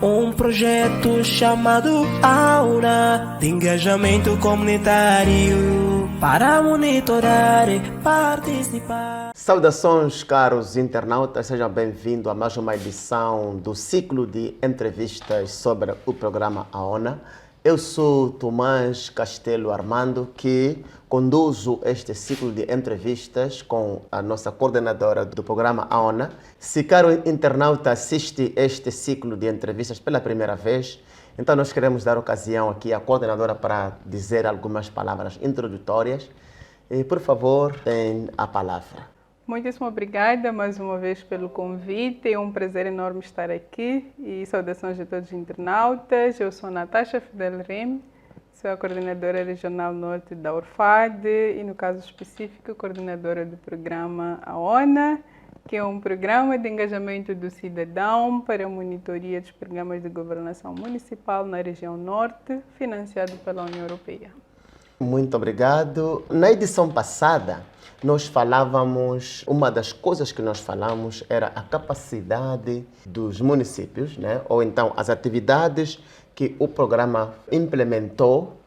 um projeto chamado Aura, de engajamento comunitário, para monitorar e participar. Saudações, caros internautas, sejam bem-vindos a mais uma edição do ciclo de entrevistas sobre o programa AONA. Eu sou Tomás Castelo Armando, que conduzo este ciclo de entrevistas com a nossa coordenadora do programa AONA. Se caro internauta assiste este ciclo de entrevistas pela primeira vez, então nós queremos dar ocasião aqui à coordenadora para dizer algumas palavras introdutórias. E, por favor, tem a palavra. Muitíssimo obrigada mais uma vez pelo convite, é um prazer enorme estar aqui e saudações a todos os internautas. Eu sou Natasha Fidel Remy, sou a coordenadora regional norte da URFAD e no caso específico coordenadora do programa AONA, que é um programa de engajamento do cidadão para a monitoria dos programas de governação municipal na região norte, financiado pela União Europeia. Muito obrigado. Na edição passada, uma das coisas que nós falamos era a capacidade dos municípios, né? Ou então as atividades que o programa implementou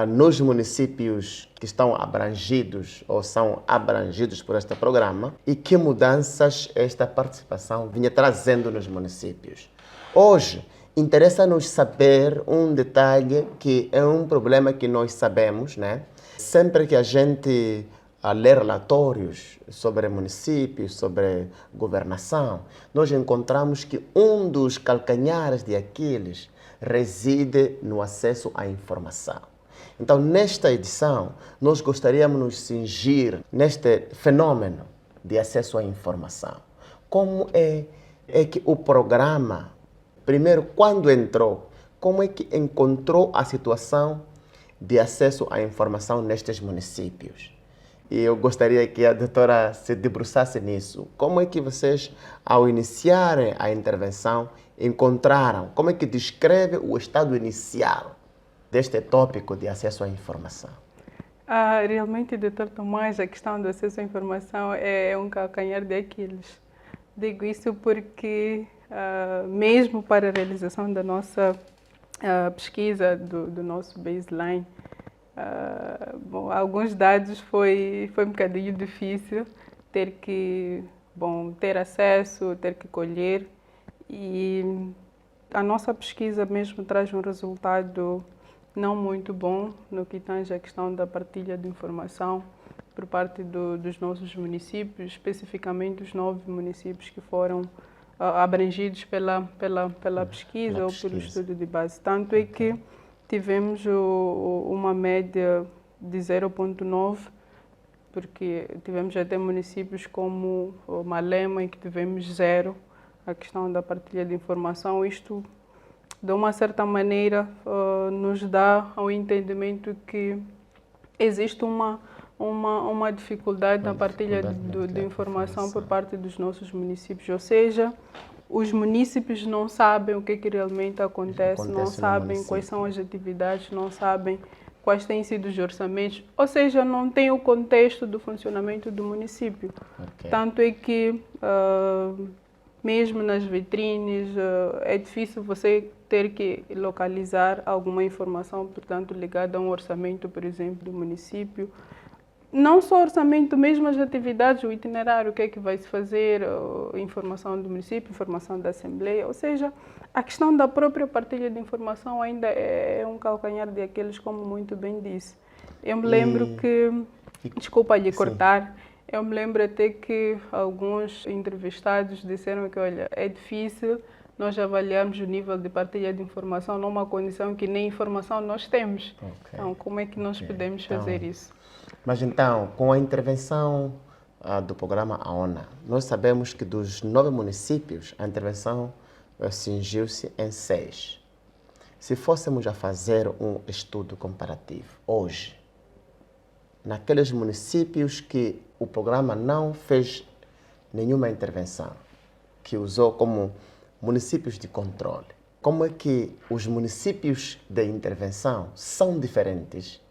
nos municípios que estão abrangidos ou são abrangidos por este programa e que mudanças esta participação vinha trazendo nos municípios. Hoje, interessa-nos saber um detalhe que é um problema que nós sabemos, né? Sempre que a gente lê relatórios sobre municípios, sobre governação, nós encontramos que um dos calcanhares de Aquiles reside no acesso à informação. Então, nesta edição, nós gostaríamos de nos cingir neste fenômeno de acesso à informação. Como é que o programa, primeiro, quando entrou, como é que encontrou a situação de acesso à informação nestes municípios? E eu gostaria que a doutora se debruçasse nisso. Como é que vocês, ao iniciarem a intervenção, encontraram, como é que descreve o estado inicial deste tópico de acesso à informação? Realmente, Dr. Tomás, a questão do acesso à informação é um calcanhar de Aquiles. Digo isso porque, mesmo para a realização da nossa pesquisa, do nosso baseline, alguns dados foi um bocadinho difícil ter que ter acesso, ter que colher, e a nossa pesquisa mesmo traz um resultado não muito bom no que tange a questão da partilha de informação por parte dos nossos municípios, especificamente os 9 municípios que foram abrangidos pela pesquisa ou pelo estudo de base. Tanto é que tivemos uma média de 0,9, porque tivemos até municípios como Malema, em que tivemos 0, a questão da partilha de informação. Isto, de uma certa maneira, nos dá ao entendimento que existe uma dificuldade na partilha de informação por parte dos nossos municípios, ou seja, os municípios não sabem o que realmente acontece, não sabem quais são as atividades, não sabem quais têm sido os orçamentos, ou seja, não tem o contexto do funcionamento do município. Okay. Tanto é que, mesmo nas vitrines, é difícil você ter que localizar alguma informação, portanto, ligada a um orçamento, por exemplo, do município. Não só orçamento, mesmo as atividades, o itinerário, o que é que vai se fazer, informação do município, informação da Assembleia, ou seja, a questão da própria partilha de informação ainda é um calcanhar de Aquiles, como muito bem disse. Eu me lembro desculpa lhe cortar, eu me lembro até que alguns entrevistados disseram que, olha, é difícil nós avaliarmos o nível de partilha de informação numa condição que nem informação nós temos. Okay. Então, como é que nós podemos fazer isso? Mas então, com a intervenção do programa AONA, nós sabemos que dos 9 municípios, a intervenção cingiu-se em 6. Se fôssemos a fazer um estudo comparativo hoje, naqueles municípios que o programa não fez nenhuma intervenção, que usou como municípios de controle, como é que os municípios de intervenção são diferentes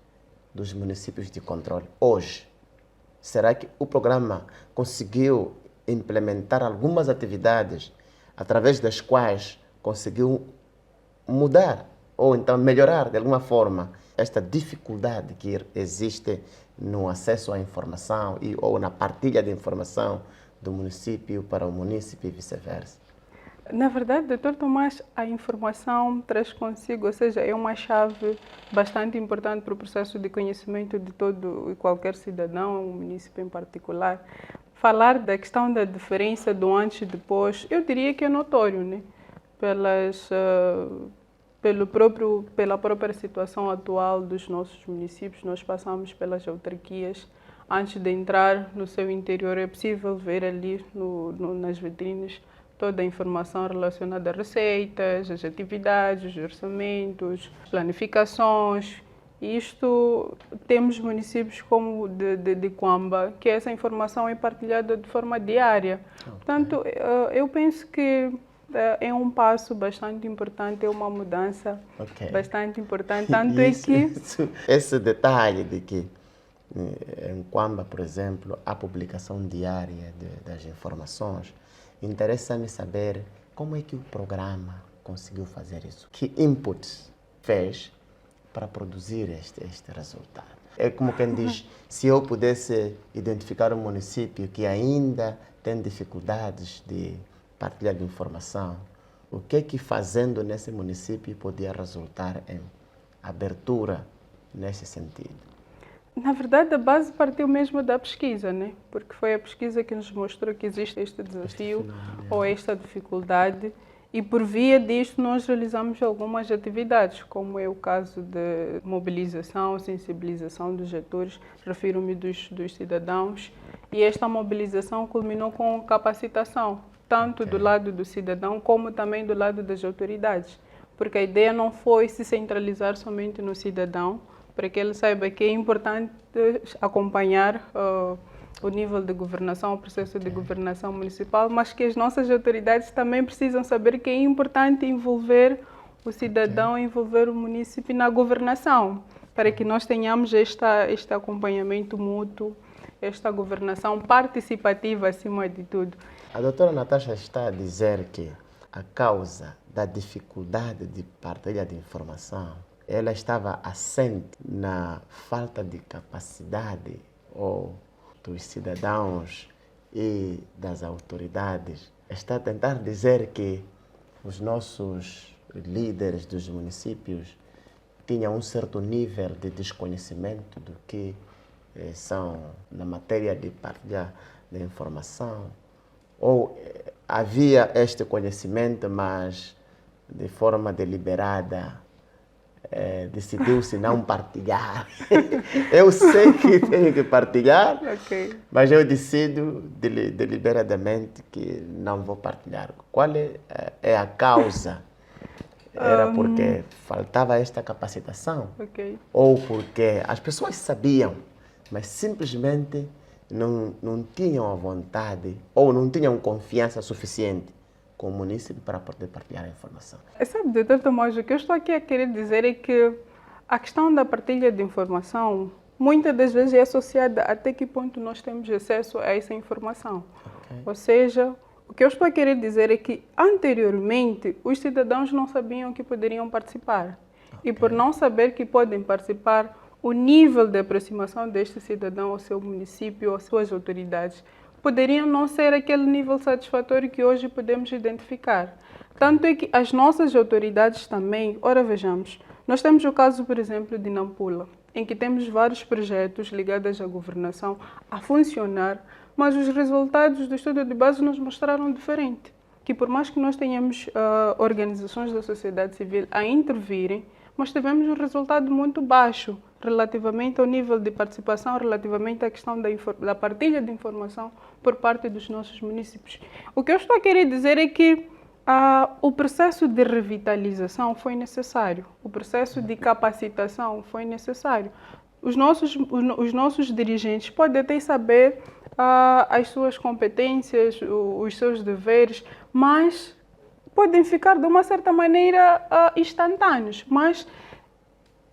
dos municípios de controle hoje? Será que o programa conseguiu implementar algumas atividades através das quais conseguiu mudar ou então melhorar de alguma forma esta dificuldade que existe no acesso à informação ou na partilha de informação do município para o município e vice-versa? Na verdade, Dr. Tomás, a informação traz consigo, ou seja, é uma chave bastante importante para o processo de conhecimento de todo e qualquer cidadão, o município em particular. Falar da questão da diferença do antes e depois, eu diria que é notório, né? Pela própria situação atual dos nossos municípios, nós passamos pelas autarquias. Antes de entrar no seu interior, é possível ver ali nas vitrines toda a informação relacionada a receitas, as atividades, os orçamentos, planificações. Isto, temos municípios como de Quamba, que essa informação é partilhada de forma diária. Okay. Portanto, eu penso que é um passo bastante importante, é uma mudança bastante importante. Tanto esse detalhe de que em Quamba, por exemplo, a publicação diária das informações, interessa-me saber como é que o programa conseguiu fazer isso. Que inputs fez para produzir este resultado? É como quem diz, se eu pudesse identificar um município que ainda tem dificuldades de partilha de informação, o que fazendo nesse município podia resultar em abertura nesse sentido? Na verdade, a base partiu mesmo da pesquisa, né? Porque foi a pesquisa que nos mostrou que existe este desafio ou esta dificuldade, e por via disto nós realizamos algumas atividades, como é o caso de mobilização, sensibilização dos atores, refiro-me dos cidadãos, e esta mobilização culminou com capacitação, tanto do lado do cidadão como também do lado das autoridades, porque a ideia não foi se centralizar somente no cidadão, para que ele saiba que é importante acompanhar o nível de governação, o processo de governação municipal, mas que as nossas autoridades também precisam saber que é importante envolver o cidadão, envolver o município na governação, para que nós tenhamos este acompanhamento mútuo, esta governação participativa acima de tudo. A doutora Natasha está a dizer que a causa da dificuldade de partilha de informação, ela estava assente na falta de capacidade ou dos cidadãos e das autoridades. Está a tentar dizer que os nossos líderes dos municípios tinham um certo nível de desconhecimento do que são na matéria de partilha de informação, ou havia este conhecimento, mas de forma deliberada decidiu-se não partilhar. Eu sei que tenho que partilhar, mas eu decido deliberadamente que não vou partilhar. Qual é a causa? Era porque faltava esta capacitação? Ou porque as pessoas sabiam, mas simplesmente não tinham a vontade ou não tinham confiança suficiente com o município para poder partilhar a informação? Sabe, doutor Tomás, o que eu estou aqui a querer dizer é que a questão da partilha de informação muitas das vezes é associada até que ponto nós temos acesso a essa informação. Ou seja, o que eu estou a querer dizer é que anteriormente os cidadãos não sabiam que poderiam participar. E por não saber que podem participar, o nível de aproximação deste cidadão ao seu município, às suas autoridades, poderiam não ser aquele nível satisfatório que hoje podemos identificar. Tanto é que as nossas autoridades também, ora vejamos, nós temos o caso, por exemplo, de Nampula, em que temos vários projetos ligados à governação a funcionar, mas os resultados do estudo de base nos mostraram diferente. Que por mais que nós tenhamos organizações da sociedade civil a intervirem, mas tivemos um resultado muito baixo relativamente ao nível de participação, relativamente à questão da partilha de informação por parte dos nossos municípios. O que eu estou a querer dizer é que o processo de revitalização foi necessário, o processo de capacitação foi necessário. Os nossos dirigentes podem até saber as suas competências, os seus deveres, mas podem ficar de uma certa maneira instantâneos, mas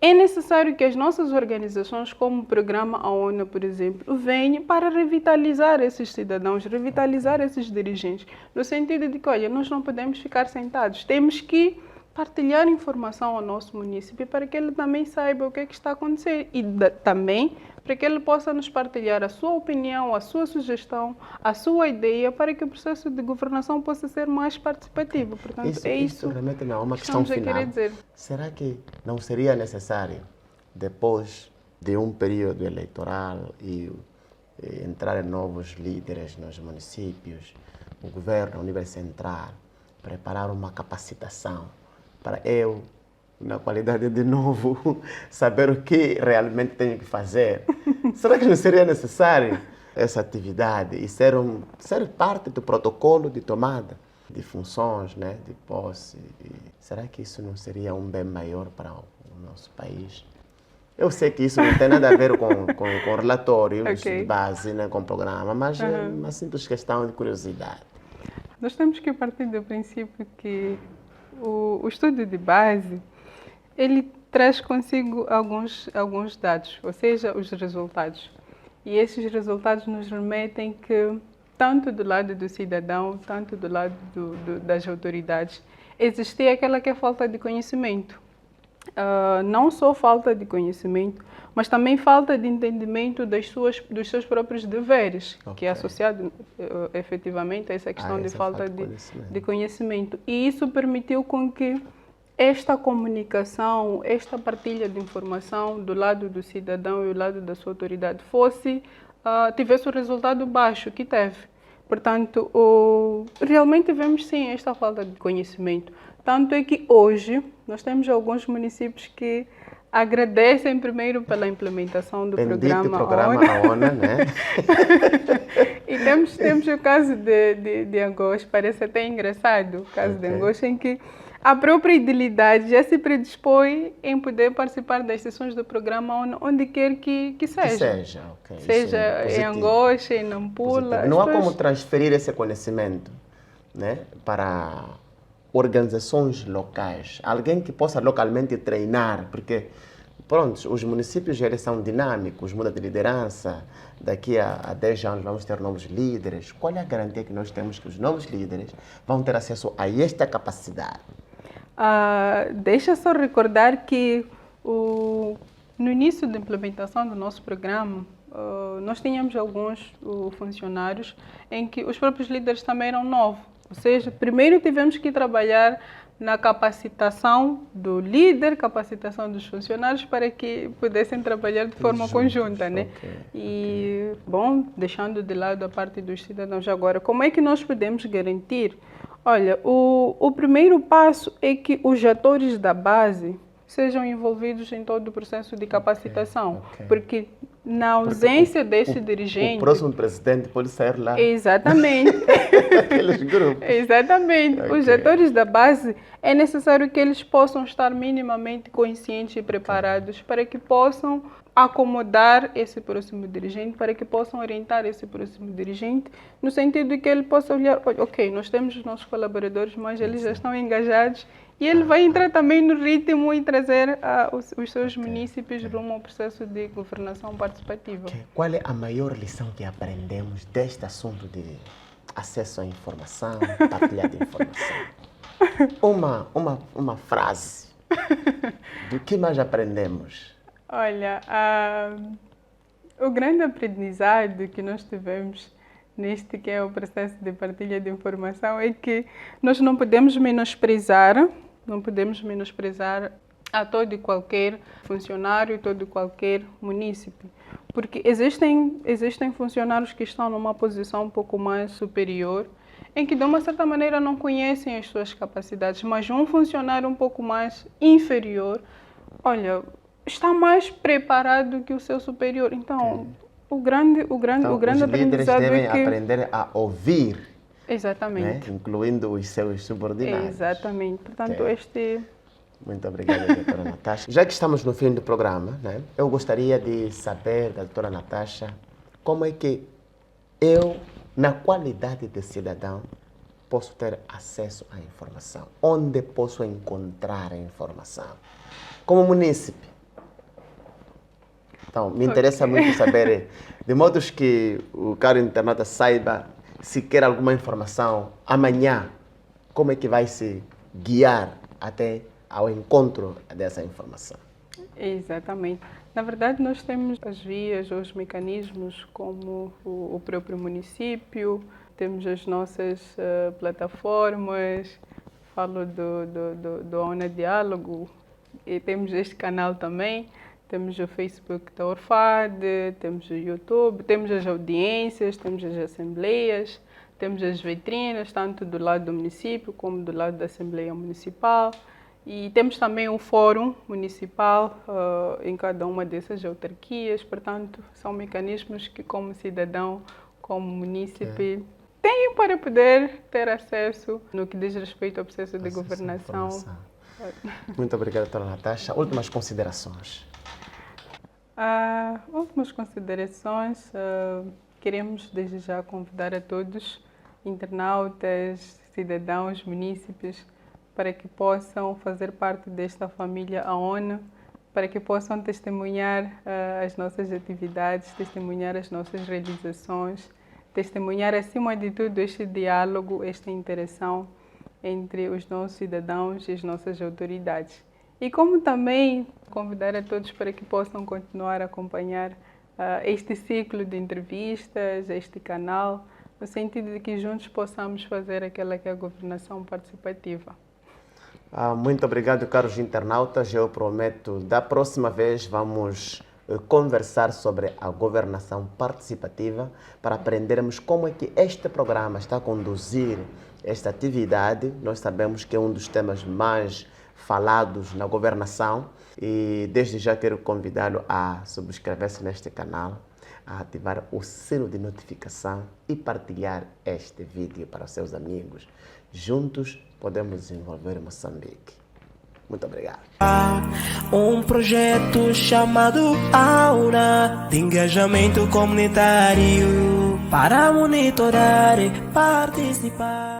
é necessário que as nossas organizações, como o programa A ONU, por exemplo, venham para revitalizar esses cidadãos, revitalizar esses dirigentes, no sentido de que, olha, nós não podemos ficar sentados, temos que partilhar informação ao nosso município para que ele também saiba o que é que está a acontecer e também para que ele possa nos partilhar a sua opinião, a sua sugestão, a sua ideia para que o processo de governação possa ser mais participativo. Portanto, isso realmente não é uma questão estamos a final. querer dizer. Será que não seria necessário, depois de um período eleitoral e entrarem novos líderes nos municípios, o governo, o nível central, preparar uma capacitação para eu, na qualidade de novo, saber o que realmente tenho que fazer? Será que não seria necessário essa atividade e ser parte do protocolo de tomada de funções, né, de posse? Será que isso não seria um bem maior para o nosso país? Eu sei que isso não tem nada a ver com relatórios de base, né, com programa, mas é uma simples questão de curiosidade. Nós temos que partir do princípio que o estudo de base, ele traz consigo alguns dados, ou seja, os resultados. E esses resultados nos remetem que, tanto do lado do cidadão, tanto do lado das autoridades, existia aquela que é falta de conhecimento. Não só falta de conhecimento, mas também falta de entendimento dos seus próprios deveres, que é associado efetivamente a essa questão de falta de conhecimento. E isso permitiu com que esta comunicação, esta partilha de informação do lado do cidadão e do lado da sua autoridade tivesse o resultado baixo que teve. Portanto, realmente vemos sim esta falta de conhecimento. Tanto é que hoje nós temos alguns municípios que agradecem primeiro pela implementação do programa ONU, né? E temos o caso de Angola, parece até engraçado o caso de Angola, em que a própria idilidade já se predispõe em poder participar das sessões do programa ONU onde quer que seja. Seja em Angola, em Nampula. Não há como transferir esse conhecimento, né, para organizações locais, alguém que possa localmente treinar, porque pronto, os municípios eles são dinâmicos, muda de liderança, daqui a 10 anos vamos ter novos líderes. Qual é a garantia que nós temos que os novos líderes vão ter acesso a esta capacidade? Deixa só recordar que no início da implementação do nosso programa, nós tínhamos alguns funcionários em que os próprios líderes também eram novos. Ou seja, primeiro tivemos que trabalhar na capacitação do líder, capacitação dos funcionários para que pudessem trabalhar de forma conjunta, né? Bom, deixando de lado a parte dos cidadãos agora, como é que nós podemos garantir? Olha, o primeiro passo é que os atores da base sejam envolvidos em todo o processo de capacitação, porque na ausência desse dirigente... O próximo presidente pode sair lá. Exatamente. Aqueles grupos. Exatamente. Os atores da base, é necessário que eles possam estar minimamente conscientes e preparados para que possam acomodar esse próximo dirigente, para que possam orientar esse próximo dirigente, no sentido de que ele possa olhar, ok, nós temos os nossos colaboradores, mas eles já estão engajados e ele vai entrar também no ritmo e trazer os seus municípios rumo ao processo de governação participativa. Qual é a maior lição que aprendemos deste assunto de acesso à informação, partilha de informação? Uma frase. Do que mais aprendemos? Olha, o grande aprendizado que nós tivemos neste que é o processo de partilha de informação é que nós não podemos menosprezar a todo e qualquer funcionário, todo e qualquer munícipe, porque existem funcionários que estão numa posição um pouco mais superior, em que de uma certa maneira não conhecem as suas capacidades, mas um funcionário um pouco mais inferior, olha, está mais preparado que o seu superior. Então, o grande aprendizado devem é que aprender a ouvir. Exatamente. Né? Incluindo os seus subordinados. Exatamente. Portanto, Muito obrigado, doutora Natasha. Já que estamos no fim do programa, né, eu gostaria de saber da doutora Natasha como é que eu, na qualidade de cidadão, posso ter acesso à informação. Onde posso encontrar a informação? Como munícipe, Então, me interessa muito saber, de modos que o caro internauta saiba, se quer alguma informação, amanhã, como é que vai se guiar até ao encontro dessa informação? Exatamente. Na verdade, nós temos as vias, os mecanismos, como o próprio município, temos as nossas plataformas, falo do ONA Diálogo, e temos este canal também, temos o Facebook da Orfad, temos o YouTube, temos as audiências, temos as assembleias, temos as vitrinas, tanto do lado do município como do lado da Assembleia Municipal. E temos também um fórum municipal em cada uma dessas autarquias, portanto, são mecanismos que, como cidadão, como munícipe, têm para poder ter acesso no que diz respeito ao processo de governação. Muito obrigado, doutora Natasha. Últimas considerações. Últimas considerações. Queremos, desde já, convidar a todos, internautas, cidadãos, munícipes, para que possam fazer parte desta família AONA, para que possam testemunhar as nossas atividades, testemunhar as nossas realizações, testemunhar, acima de tudo, este diálogo, esta interação entre os nossos cidadãos e as nossas autoridades. E como também convidar a todos para que possam continuar a acompanhar este ciclo de entrevistas, este canal, no sentido de que juntos possamos fazer aquela que é a governação participativa. Muito obrigado, caros internautas. Eu prometo, da próxima vez vamos conversar sobre a governação participativa para aprendermos como é que este programa está a conduzir esta atividade. Nós sabemos que é um dos temas mais falados na governação e desde já quero convidá-lo a subscrever-se neste canal, a ativar o sino de notificação e partilhar este vídeo para os seus amigos. Juntos podemos desenvolver Moçambique. Muito obrigado. Um projeto chamado Aura, de engajamento comunitário, para monitorar e participar.